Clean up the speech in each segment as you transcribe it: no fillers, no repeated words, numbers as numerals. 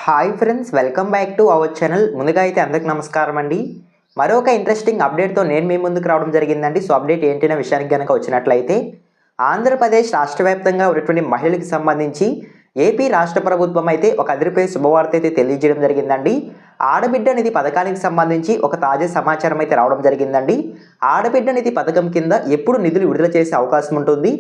Hi friends, welcome back to our channel. ముందుగా అయితే అందరికి నమస్కారం అండి. మరొక ఇంట్రెస్టింగ్ అప్డేట్తో నేను మీ ముందుకు రావడం జరిగిందండి. సో అప్డేట్ ఏంటనే విషయానికి కనుక వచ్చినట్లయితే, ఆంధ్రప్రదేశ్ రాష్ట్ర వ్యాప్తంగా ఉన్నటువంటి మహిళలకు సంబంధించి ఏపీ రాష్ట్ర ప్రభుత్వం అయితే ఒక అదిరిపోయే శుభవార్త అయితే తెలియజేయడం జరిగిందండి. ఆడబిడ్డ నిధి పథకానికి సంబంధించి ఒక తాజా సమాచారం అయితే రావడం జరిగిందండి. ఆడబిడ్డ నిధి పథకం కింద ఎప్పుడు నిధులు విడుదల చేసే అవకాశం ఉంటుంది,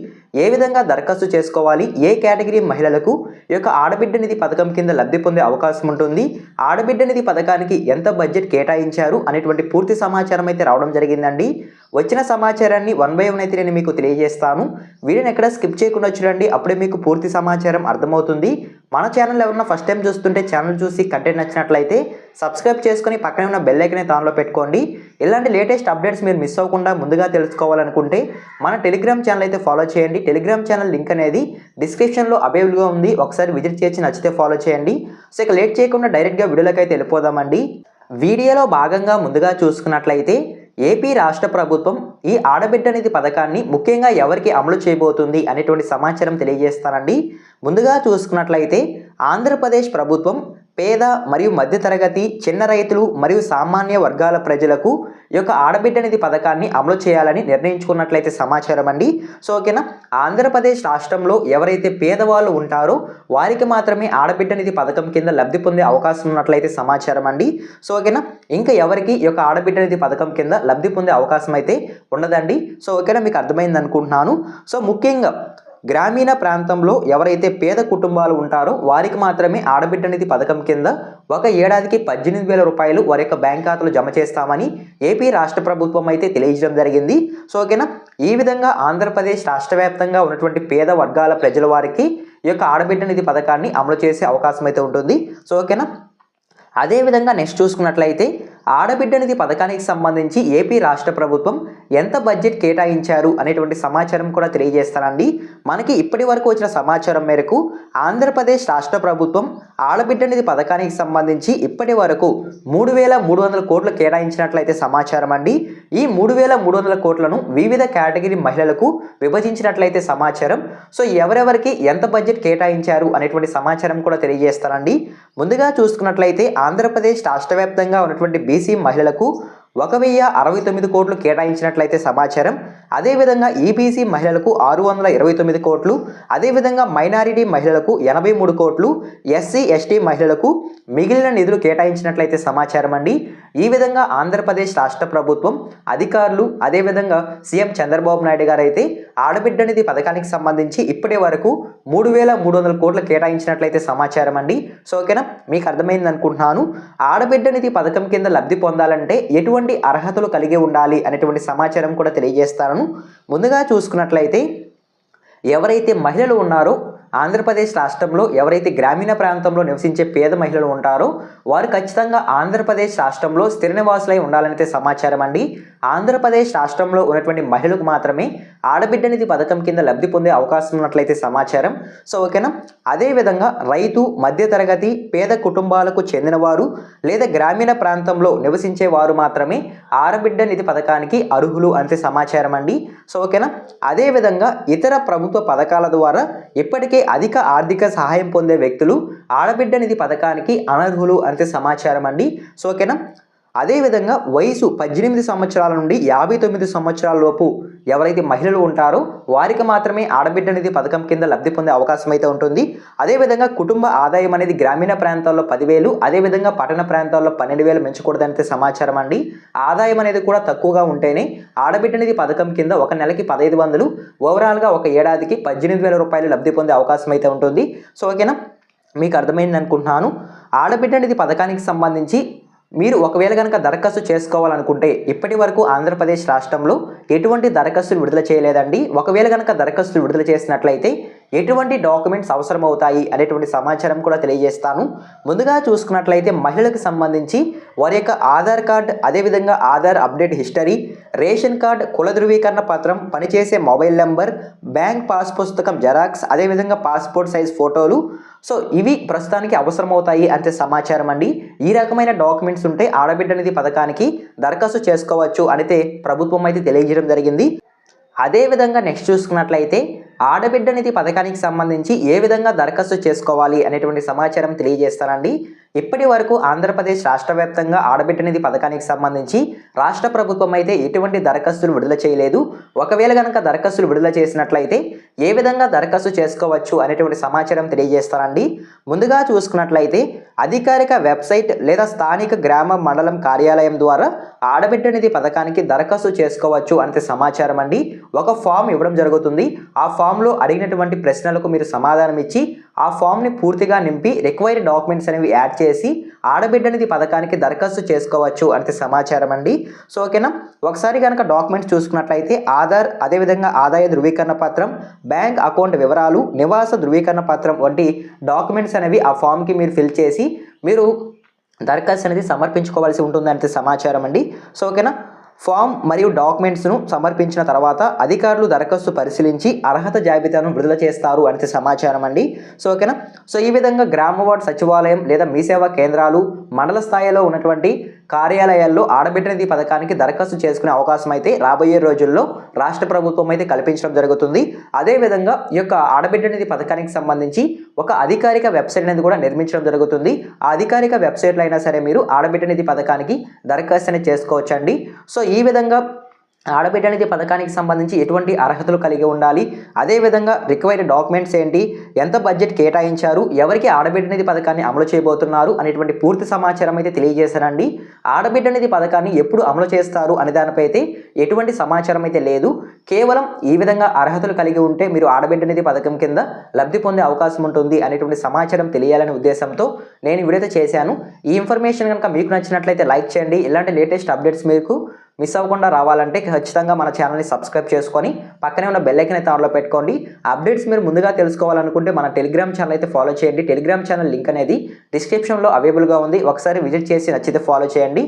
ఏ విధంగా దరఖాస్తు చేసుకోవాలి, ఏ కేటగిరీ మహిళలకు ఈ యొక్క ఆడబిడ్డ నిధి పథకం కింద లబ్ధి పొందే అవకాశం ఉంటుంది, ఆడబిడ్డ నిధి పథకానికి ఎంత బడ్జెట్ కేటాయించారు అనేటువంటి పూర్తి సమాచారం అయితే రావడం జరిగిందండి. వచ్చిన సమాచారాన్ని 1 by 1 అయితే నేను మీకు తెలియజేస్తాను. వీడియోని ఎక్కడ స్కిప్ చేయకుండా చూడండి, అప్పుడే మీకు పూర్తి సమాచారం అర్థమవుతుంది. మన ఛానల్ ఎవరన్నా ఫస్ట్ టైం చూస్తుంటే ఛానల్ చూసి కంటెంట్ నచ్చినట్లయితే సబ్స్క్రైబ్ చేసుకొని పక్కనే ఉన్న బెల్ ఐకాన్ అయితే ఆన్లో పెట్టుకోండి. ఇలాంటి లేటెస్ట్ అప్డేట్స్ మీరు మిస్ అవ్వకుండా ముందుగా తెలుసుకోవాలనుకుంటే మన టెలిగ్రామ్ ఛానల్ అయితే ఫాలో చేయండి. టెలిగ్రామ్ ఛానల్ లింక్ అనేది డిస్క్రిప్షన్లో అవైలబుల్గా ఉంది, ఒకసారి విజిట్ చేసి నచ్చితే ఫాలో చేయండి. సో ఇక లేట్ చేయకుండా డైరెక్ట్గా వీడియోలోకి అయితే వెళ్ళిపోదామండి. వీడియోలో భాగంగా ముందుగా చూసుకున్నట్లయితే ఏపీ రాష్ట్ర ప్రభుత్వం ఈ ఆడబిడ్డ నిధి పథకాన్ని ముఖ్యంగా ఎవరికి అమలు చేయబోతుంది అనేటువంటి సమాచారం తెలియజేస్తానండి. ముందుగా చూసుకున్నట్లయితే ఆంధ్రప్రదేశ్ ప్రభుత్వం పేద మరియు మధ్యతరగతి, చిన్న రైతులు మరియు సామాన్య వర్గాల ప్రజలకు ఈ యొక్క ఆడబిడ్డ నిధి పథకాన్ని అమలు చేయాలని నిర్ణయించుకున్నట్లయితే సమాచారం అండి. సో ఓకేనా, ఆంధ్రప్రదేశ్ రాష్ట్రంలో ఎవరైతే పేదవాళ్ళు ఉంటారో వారికి మాత్రమే ఆడబిడ్డ నిధి పథకం కింద లబ్ధి పొందే అవకాశం ఉన్నట్లయితే సమాచారం అండి. సో ఓకేనా, ఇంకా ఎవరికి ఈ యొక్క ఆడబిడ్డ నిధి పథకం కింద లబ్ధి పొందే అవకాశం అయితే ఉండదండి. సో ఓకేనా, మీకు అర్థమైంది అనుకుంటున్నాను. సో ముఖ్యంగా గ్రామీణ ప్రాంతంలో ఎవరైతే పేద కుటుంబాలు ఉంటారో వారికి మాత్రమే ఆడబిడ్డ నిధి పథకం కింద ఒక ఏడాదికి 18,000 రూపాయలు వారి యొక్క బ్యాంక్ ఖాతాలో జమ చేస్తామని ఏపీ రాష్ట్ర ప్రభుత్వం అయితే తెలియజేయడం జరిగింది. సో ఓకేనా, ఈ విధంగా ఆంధ్రప్రదేశ్ రాష్ట్ర వ్యాప్తంగా ఉన్నటువంటి పేద వర్గాల ప్రజల వారికి ఈ యొక్క ఆడబిడ్డ నిధి పథకాన్ని అమలు చేసే అవకాశం అయితే ఉంటుంది. సో ఓకేనా, అదేవిధంగా నెక్స్ట్ చూసుకున్నట్లయితే ఆడబిడ్డ నిధి పథకానికి సంబంధించి ఏపీ రాష్ట్ర ప్రభుత్వం ఎంత బడ్జెట్ కేటాయించారు అనేటువంటి సమాచారం కూడా తెలియజేస్తానండి. మనకి ఇప్పటి వరకు వచ్చిన సమాచారం మేరకు ఆంధ్రప్రదేశ్ రాష్ట్ర ప్రభుత్వం ఆడబిడ్డ నిధి పథకానికి సంబంధించి ఇప్పటి వరకు 3,300 కోట్లు కేటాయించినట్లయితే సమాచారం అండి. ఈ 3,300 కోట్లను వివిధ కేటగిరీ మహిళలకు విభజించినట్లయితే సమాచారం. సో ఎవరెవరికి ఎంత బడ్జెట్ కేటాయించారు అనేటువంటి సమాచారం కూడా తెలియజేస్తానండి. ముందుగా చూసుకున్నట్లయితే ఆంధ్రప్రదేశ్ రాష్ట్ర వ్యాప్తంగా ఉన్నటువంటి బీసీ మహిళలకు 1,069 కోట్లు కేటాయించినట్లయితే సమాచారం. అదేవిధంగా ఈబీసీ మహిళలకు 629 కోట్లు, అదేవిధంగా మైనారిటీ మహిళలకు 83 కోట్లు, ఎస్సీ ఎస్టీ మహిళలకు మిగిలిన నిధులు కేటాయించినట్లయితే సమాచారం అండి. ఈ విధంగా ఆంధ్రప్రదేశ్ రాష్ట్ర ప్రభుత్వం అధికారులు, అదేవిధంగా సీఎం చంద్రబాబు నాయుడు గారు అయితే ఆడబిడ్డ నిధి పథకానికి సంబంధించి ఇప్పటి వరకు 3,300 కోట్లు కేటాయించినట్లయితే సమాచారం అండి. సో ఓకేనా, మీకు అర్థమైంది అనుకుంటున్నాను. ఆడబిడ్డ నిధి పథకం కింద లబ్ధి పొందాలంటే ఎటువంటి అర్హతలు కలిగి ఉండాలి అనేటువంటి సమాచారం కూడా తెలియజేస్తాను. ముందుగా చూసుకున్నట్లయితే ఎవరైతే మహిళలు ఉన్నారో ఆంధ్రప్రదేశ్ రాష్ట్రంలో ఎవరైతే గ్రామీణ ప్రాంతంలో నివసించే పేద మహిళలు ఉంటారో వారు ఖచ్చితంగా ఆంధ్రప్రదేశ్ రాష్ట్రంలో స్థిర నివాసులై ఉండాలనైతే సమాచారం అండి. ఆంధ్రప్రదేశ్ రాష్ట్రంలో ఉన్నటువంటి మహిళలకు మాత్రమే ఆడబిడ్డ నిధి పథకం కింద లబ్ధి పొందే అవకాశం ఉన్నట్లయితే సమాచారం. సో ఓకేనా, అదేవిధంగా రైతు, మధ్యతరగతి, పేద కుటుంబాలకు చెందినవారు లేదా గ్రామీణ ప్రాంతంలో నివసించే వారు మాత్రమే ఆడబిడ్డ నిధి పథకానికి అర్హులు అంతే సమాచారం అండి. సో ఓకేనా, అదేవిధంగా ఇతర ప్రభుత్వ పథకాల ద్వారా ఇప్పటికే అధిక ఆర్థిక సహాయం పొందే వ్యక్తులు ఆడబిడ్డ నిధి పథకానికి అనర్హులు అంతే సమాచారం అండి. సో ఓకేనా, అదేవిధంగా వయసు 18 సంవత్సరాల నుండి 59 సంవత్సరాల లోపు ఎవరైతే మహిళలు ఉంటారో వారికి మాత్రమే ఆడబిడ్డ నిధి పథకం కింద లబ్ధి పొందే అవకాశం అయితే ఉంటుంది. అదేవిధంగా కుటుంబ ఆదాయం అనేది గ్రామీణ ప్రాంతాల్లో 10,000, అదేవిధంగా పట్టణ ప్రాంతాల్లో 12,000 మించకూడదంతే సమాచారం అండి. ఆదాయం అనేది కూడా తక్కువగా ఉంటేనే ఆడబిడ్డ నిధి పథకం కింద ఒక నెలకి 1,500, ఓవరాల్గా ఒక ఏడాదికి 18,000 రూపాయలు లబ్ధి పొందే అవకాశం అయితే ఉంటుంది. సో ఓకేనా, మీకు అర్థమైంది అనుకుంటున్నాను. ఆడబిడ్డ నిధి పథకానికి సంబంధించి మీరు ఒకవేళ కనుక దరఖాస్తు చేసుకోవాలనుకుంటే ఇప్పటి వరకు ఆంధ్రప్రదేశ్ రాష్ట్రంలో ఎటువంటి దరఖాస్తులు విడుదల చేయలేదండి. ఒకవేళ కనుక దరఖాస్తులు విడుదల చేసినట్లయితే ఎటువంటి డాక్యుమెంట్స్ అవసరం అవుతాయి అనేటువంటి సమాచారం కూడా తెలియజేస్తాను. ముందుగా చూసుకున్నట్లయితే మహిళలకు సంబంధించి వారి యొక్క ఆధార్ కార్డ్, అదేవిధంగా Aadhaar update history, ration card, కుల ధృవీకరణ పత్రం, పనిచేసే మొబైల్ నెంబర్, బ్యాంక్ పాస్ పుస్తకం జెరాక్స్, అదేవిధంగా పాస్పోర్ట్ సైజ్ ఫోటోలు. సో ఇవి ప్రస్తుతానికి అవసరం అవుతాయి అంతే సమాచారం అండి. ఈ రకమైన డాక్యుమెంట్స్ ఉంటే ఆడబిడ్డ నిధి పథకానికి దరఖాస్తు చేసుకోవచ్చు అయితే ప్రభుత్వం అయితే తెలియజేయడం జరిగింది. అదేవిధంగా నెక్స్ట్ చూసుకున్నట్లయితే ఆడబిడ్డ నిధి పథకానికి సంబంధించి ఏ విధంగా దరఖాస్తు చేసుకోవాలి అనేటువంటి సమాచారం తెలియజేస్తానండి. ఇప్పటి వరకు ఆంధ్రప్రదేశ్ రాష్ట్ర వ్యాప్తంగా ఆడబిడ్డ నిధి పథకానికి సంబంధించి రాష్ట్ర ప్రభుత్వం అయితే ఎటువంటి దరఖాస్తులు విడుదల చేయలేదు. ఒకవేళ కనుక దరఖాస్తులు విడుదల చేసినట్లయితే ఏ విధంగా దరఖాస్తు చేసుకోవచ్చు అనేటువంటి సమాచారం తెలియజేస్తానండి. ముందుగా చూసుకున్నట్లయితే అధికారిక వెబ్సైట్ లేదా స్థానిక గ్రామ మండలం కార్యాలయం ద్వారా ఆడబిడ్డ నిధి పథకానికి దరఖాస్తు చేసుకోవచ్చు అనే సమాచారం అండి. ఒక ఫామ్ ఇవ్వడం జరుగుతుంది. ఆ ఫామ్లో అడిగినటువంటి ప్రశ్నలకు మీరు సమాధానం ఇచ్చి ఆ ఫామ్ని పూర్తిగా నింపి రిక్వైర్డ్ డాక్యుమెంట్స్ అనేవి యాడ్ చేసి ఆడబిడ్డ నిధి పథకానికి దరఖాస్తు చేసుకోవచ్చు అనే సమాచారం అండి. సో ఓకేనా, ఒకసారి కనుక డాక్యుమెంట్స్ చూసుకున్నట్లయితే ఆధార్, అదేవిధంగా ఆదాయ ధృవీకరణ పత్రం, బ్యాంక్ అకౌంట్ వివరాలు, నివాస ధృవీకరణ పత్రం వంటి డాక్యుమెంట్స్ అనేవి ఆ ఫామ్కి మీరు ఫిల్ చేసి మీరు దరఖాస్తు అనేది సమర్పించుకోవాల్సి ఉంటుంది అంటే సమాచారం అండి. సో ఓకేనా, ఫామ్ మరియు డాక్యుమెంట్స్ను సమర్పించిన తర్వాత అధికారులు దరఖాస్తు పరిశీలించి అర్హత జాబితాను విడుదల చేస్తారు అంటే సమాచారం అండి. సో ఓకేనా, సో ఈ విధంగా గ్రామ వార్డు సచివాలయం లేదా మీ సేవా కేంద్రాలు, మండల స్థాయిలో ఉన్నటువంటి కార్యాలయాల్లో ఆడబిడ్డ నిధి పథకానికి దరఖాస్తు చేసుకునే అవకాశం అయితే రాబోయే రోజుల్లో రాష్ట్ర ప్రభుత్వం అయితే కల్పించడం జరుగుతుంది. అదేవిధంగా ఈ యొక్క ఆడబిడ్డ నిధి పథకానికి సంబంధించి ఒక అధికారిక వెబ్సైట్ అనేది కూడా నిర్మించడం జరుగుతుంది. ఆ అధికారిక వెబ్సైట్లో అయినా సరే మీరు ఆడబిడ్డ నిధి పథకానికి దరఖాస్తు అనేది చేసుకోవచ్చండి. సో ఈ విధంగా ఆడబిడ్డ నిధి పథకానికి సంబంధించి ఎటువంటి అర్హతలు కలిగి ఉండాలి, అదేవిధంగా రిక్వైర్డ్ డాక్యుమెంట్స్ ఏంటి, ఎంత బడ్జెట్ కేటాయించారు, ఎవరికి ఆడబిడ్డ నిధి పథకాన్ని అమలు చేయబోతున్నారు అనేటువంటి పూర్తి సమాచారం అయితే తెలియజేశానండి. ఆడబిడ్డ నిధి పథకాన్ని ఎప్పుడు అమలు చేస్తారు అనే దానిపై అయితే ఎటువంటి సమాచారం అయితే లేదు. కేవలం ఈ విధంగా అర్హతలు కలిగి ఉంటే మీరు ఆడబిడ్డ నిధి పథకం కింద లబ్ధి పొందే అవకాశం ఉంటుంది అనేటువంటి సమాచారం తెలియాలనే ఉద్దేశంతో నేను ఈ వీడియో అయితే చేశాను. ఈ ఇన్ఫర్మేషన్ కనుక మీకు నచ్చినట్లయితే లైక్ చేయండి. ఇలాంటి లేటెస్ట్ అప్డేట్స్ మీకు మిస్ అవ్వకుండా రావాలంటే ఖచ్చితంగా మన ఛానల్ని సబ్స్క్రైబ్ చేసుకొని పక్కనే ఉన్న బెల్ ఐకాన్ అయితే ఆన్లో పెట్టుకోండి. అప్డేట్స్ మీరు ముందుగా తెలుసుకోవాలనుకుంటే మన టెలిగ్రామ్ ఛానల్ అయితే ఫాలో చేయండి. టెలిగ్రామ్ ఛానల్ లింక్ అనేది డిస్క్రిప్షన్లో అవైలబుల్గా ఉంది. ఒకసారి విజిట్ చేసి నచ్చితే ఫాలో చేయండి.